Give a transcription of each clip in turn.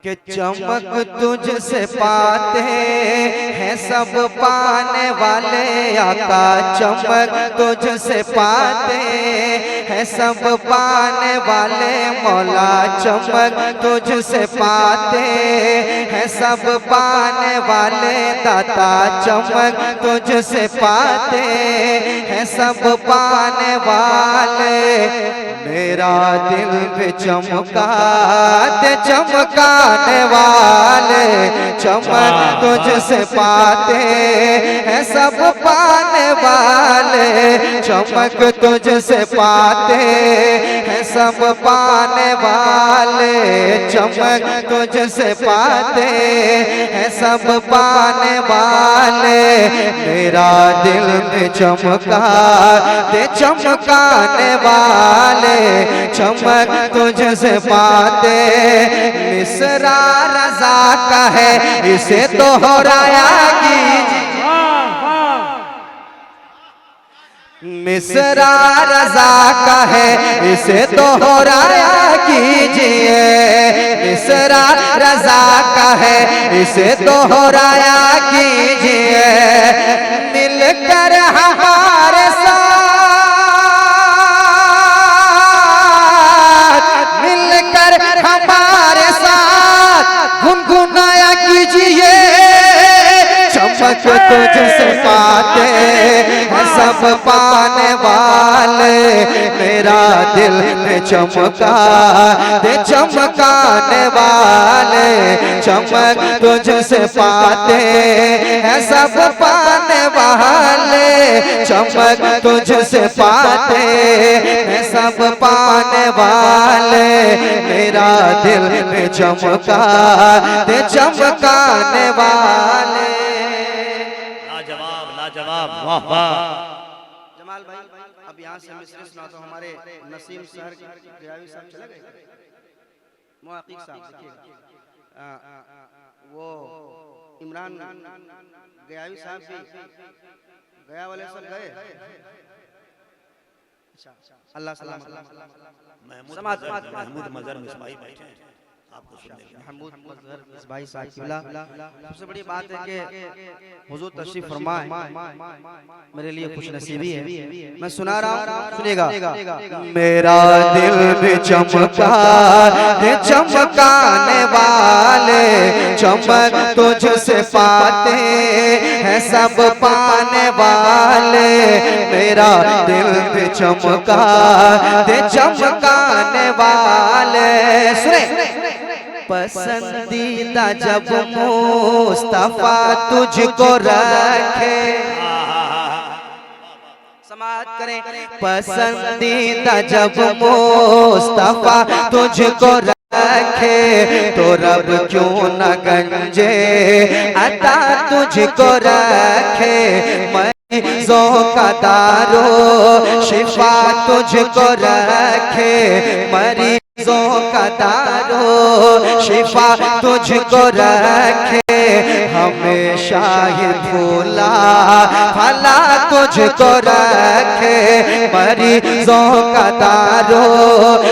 कि चमक तुझसे पाते हैं सब पाने वाले आका। चमक तुझसे पाते हैं सब पाने वाले मौला। चमक तुझसे पाते हैं सब पाने वाले दाता। चमक तुझसे पाते हैं सब पाने वाले। मेरा दिल भी चमका दे चमकाने वाले। चमक तुझसे पाते हैं सब पाने वाले। चमक तुझसे पाते हैं सब पाने वाले। चमक तुझसे पाते हैं सब पाने वाले। मेरा दिल में चमका दे चमकाने वाले। चमक तुझसे पाते मिसरा रज़ा का है इसे दोहराया कीजिए। मिसरा रज़ा का है इसे दोहराया कीजिए। मिसरा रज़ा का है इसे दोहराया कीजिए। मिलकर हमारे हमारे साथ गुनगुनाया कीजिए। चमक तुझसे पाते हैं सब पाने वाले। मेरा दिल में चमका दे चमकाने वाले। चमक तुझसे पाते हैं सब पाने वाले। चमक तुझसे पाते हैं सब पाने वाले। मेरा दिल में चमका दे चमकाने वाले। लाजवाब लाजवाब वाह वाह। जमाल भाई अब यहाँ से मिसरे सुना तो हमारे नसीम शहर के गयावी साहब चले गए। मुहक़्क़िक़ साहब देखिएगा वो इमरान गयावी साहब भी गया वाले सब गए। अल्लाह सलामत। महमूद मजहर मिसबाही बैठे हैं आपको सुनने के लिए। महमूद मजहर मिसबाही साहब सबसे बड़ी बात है कि हुजूर तशरीफ फरमा है, मेरे लिए खुश नसीबी है। मैं सुना रहा हूँ, सुनिएगा। मेरा दिल भी चमका है चमकाने वाले। चमक तुझसे पाते हैं सब पाने वाले। मेरा दिल भी चमका दे चमकाने वाले। सुने पसंदीदा जब मुस्तफा तुझको रखे। समाअत करें। पसंदीदा जब मुस्तफा तुझको रखे तो रब क्यों न गंजे अता तुझको रखे। मरीज़ों का दारो शिफा तुझको रखे। मरीज़ों का दारो शिफा तुझको रखे। हमेशा ही फूला फला तुझको रखे। मरीज़ों का दारो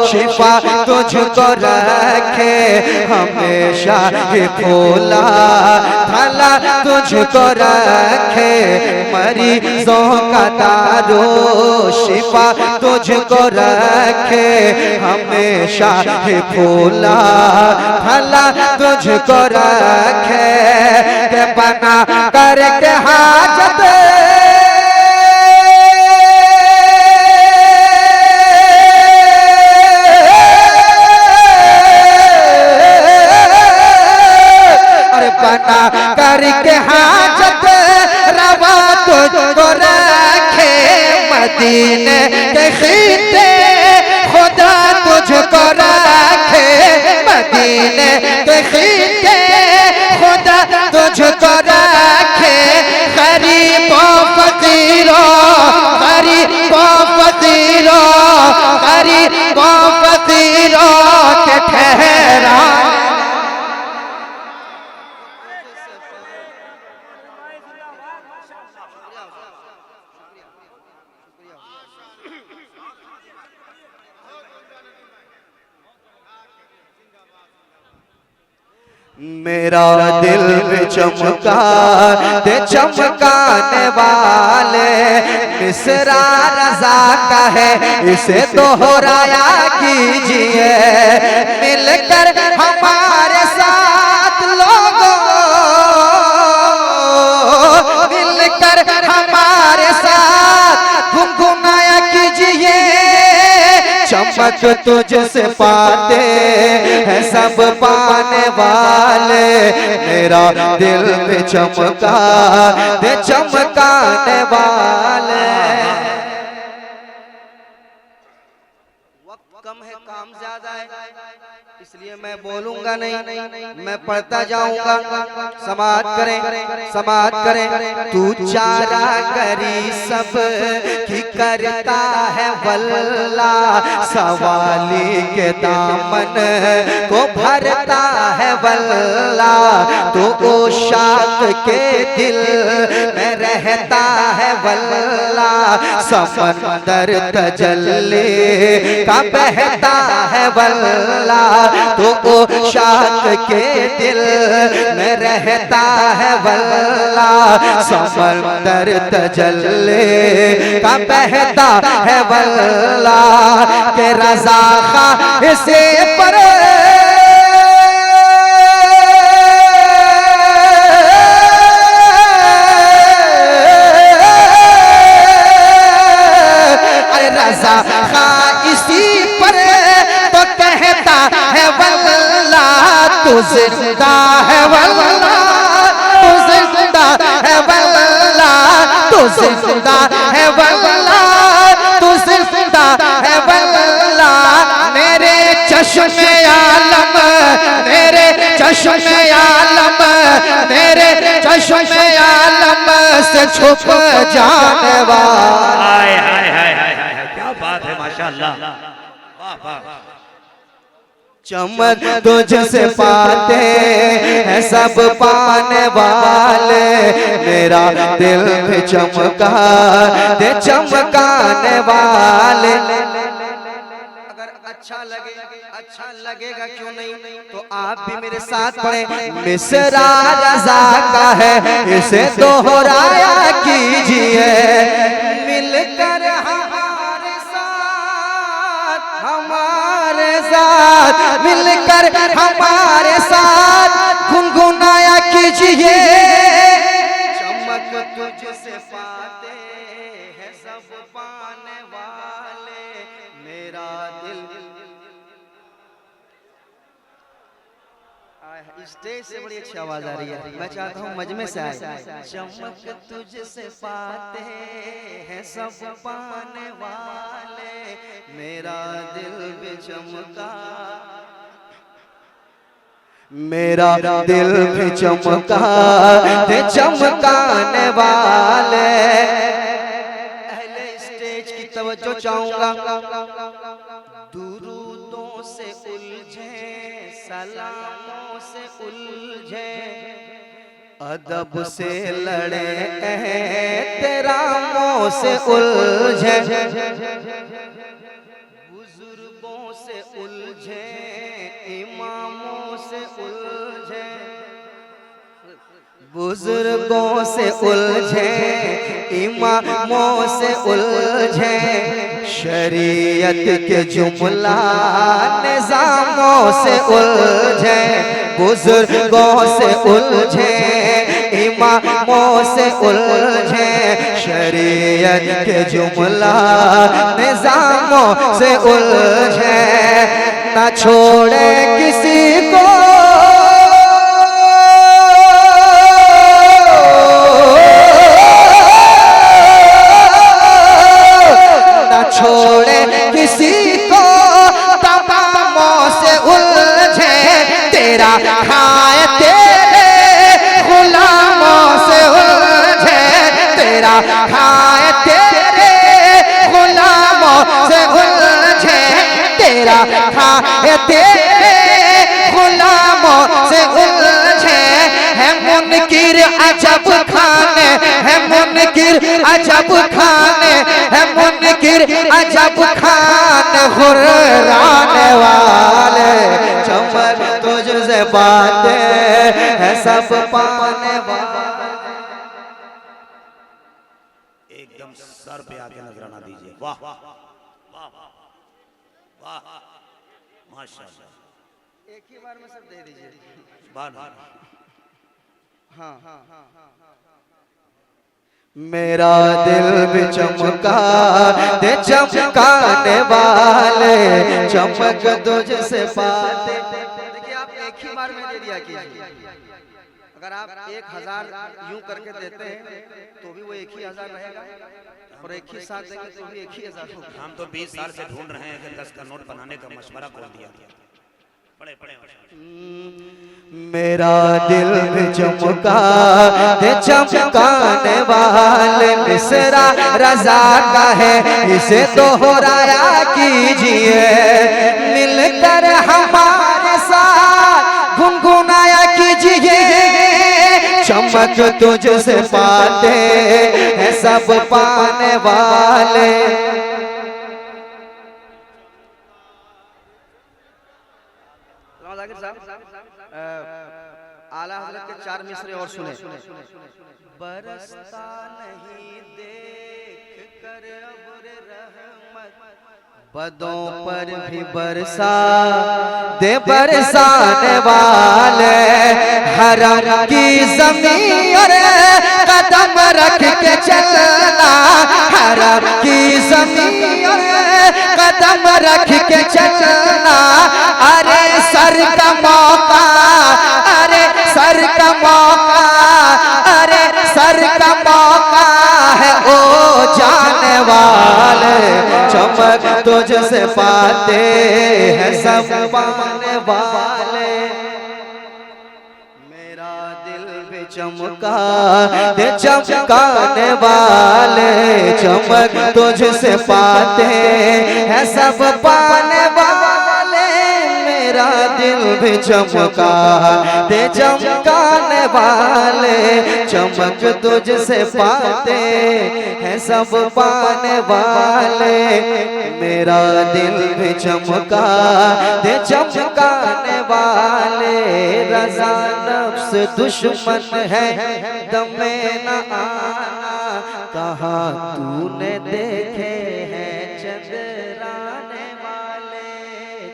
शिफा तुझको रखे। हमेशा ही फूला फला तुझको रखे। मरीज़ों का दारो शिफा तुझको रखे। हमेशा ही फूला फला तुझको रखे। के बना करके हाजत अरे बना करके हाजत रवा तुझको रखे। मदीने के खिते खुदा तुझको रखे। मदीने के खिते खुदा तुझको रखे। गरीबों फकीरों गरीबों फकीरों गरीबों फकीरों के ठहरा। मेरा दिल में चमका दे चमकाने वाले, मिसरा रज़ा का है इसे दोहराया कीजिए। मिलकर हमारे साथ लोगों, मिलकर हमारे साथ गुनगुनाया कीजिए। चमक तुझसे पाते हैं सब पाने वाले, मेरा दिल में चमका दे चमकाने वाले। वक्त कम है, काम ज्यादा है, इसलिए मैं बोलूंगा नहीं, मैं पढ़ता जाऊंगा। समात करें, समात करें। तू चारा करी सब की करता है वल्ला, सवाली के दामन को भरता है वल्ला। तो ओ शाख के दिल में रहता है वल्ला, समंदर तजल्ली का बहता है वल्ला। तो ओ शाख के दिल में रहता है वल्ला, समंदर तजल्ली का बहता है वल्ला। के रज़ा खा इसे पर रज़ा खा इसी पर तो कहता है वल्ला, तू जिंदा है वल्ला, तू जिंदा है वल्ला, तू जिंदा है वल्ला, तू जिंदा है वल्ला। मेरे चश्मे आलम, मेरे चश्मे आलम, मेरे चश्मे आलम से छुप जाने वाला। हाय हाय हाय हाय हाय, क्या बात है, माशाअल्लाह, वाह वाह। चमक तुझसे पाते हैं सब पाने वाले, मेरा दिल में चमका दे चमकाने वाले। अगर अच्छा लगेगा क्यों नहीं, तो आप भी मेरे साथ पढ़ें। मिसरा रज़ा का है इसे दोहराया कीजिए। मिलकर हमारे साथ, हमारे साथ मिलकर हमारे साथ गुनगुनाया कीजिए। चमक तुझसे पाते हैं सब पाने वाले, मेरा दिल। स्टेज से बड़ी अच्छी आवाज आ रही है, मैं चाहता हूँ मजमे से आए। चमक तुझसे पाते हैं सब पाने वाले, मेरा दिल भी चमका, मेरा दिल भी चमका दे चमकाने वाले। अहले स्टेज की तवज्जो चाहूंगा। दुरूदों से उलझे, सलामों से उलझे, अदब से लड़े एहतरामों से उलझे, बुजुर्गों से उलझे, इमामों से उलझे, बुजुर्गों से उलझे, इमामों से उलझे, शरीयत के जुमला निज़ामों से उलझे, बुजुर्गों से उलझे, इमामों से उलझे, शरीयत के जुमला निज़ामों से उलझे। न छोड़े किसी को, छोड़े किसी को, तमामों से उलझे, तेरा खाए तेरे गुलामों से उलझे, तेरा खाए तेरे गुलामों से उलझे, तेरा खाए तेरे गुलामों से उलझे। है मुनकिर अजब खाने, है मुनकिर अजब खाने, है मुनकिर अजब खान हुर्राने वाले। चमक तुझसे पाते हैं सब पाने वाले। एकदम सर पे आके नजराना दीजिए। वाह वाह वाह वाह माशाल्लाह। एक ही बार में सब दे दीजिए। हाँ हाँ हाँ हाँ। मेरा दिल भी चमका दे चमकाने वाले, चमक तुझसे पाते। देखिए आप एक ही बार में दे दिया कीजिए। अगर आप 1000 यूं करके देते हैं तो भी वो एक ही 1000 रहेगा, और एक ही साथ देंगे तो भी एक ही 1000 होगा। हम तो 20 साल से ढूंढ रहे हैं कि 10 का नोट बनाने का मशवरा खोल दिया। पढ़े पढ़े। मेरा दिल भी चमका दे चमकाने वाले, मिसरा रजा का है इसे दोहराया कीजिए, मिलकर हमारे साथ गुनगुनाया कीजिए। चमक तुझसे पाते हैं सब पाने वाले। आला हज़रत के 4 मिसरे और सुने। बरसता नहीं देख कर अब्र रहमत, बदों पर भी बरसा दे बरसाने वाले। हरम की ज़मीन और कदम रख के चलना, हरम की ज़मीन और कदम रख के चलना। अरे सर का मौका, अरे सर का मौका, अरे सर का मौका है ओ जाने वाले। चमक तुझसे पाते हैं सब पाने वाले। मेरा दिल भी चमका दे चमकाने वाले, चमक तुझसे पाते हैं सब पाने वाले। मेरा दिल भी चमका दे चमकाने वाले, चमक तुझसे पाते हैं सब पाने वाले। मेरा दिल भी चमका दे चमकाने वाले। रज़ा नफ्स दुश्मन है दमे न आना, कहाँ तूने देखे हैं चंद्राने वाले।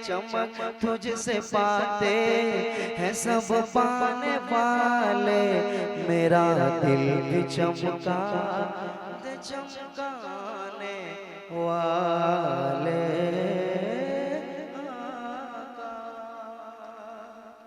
चमक तुझसे पाते हैं सब पाने वाले। मेरा दिल भी चमका दे चमकाने वाले।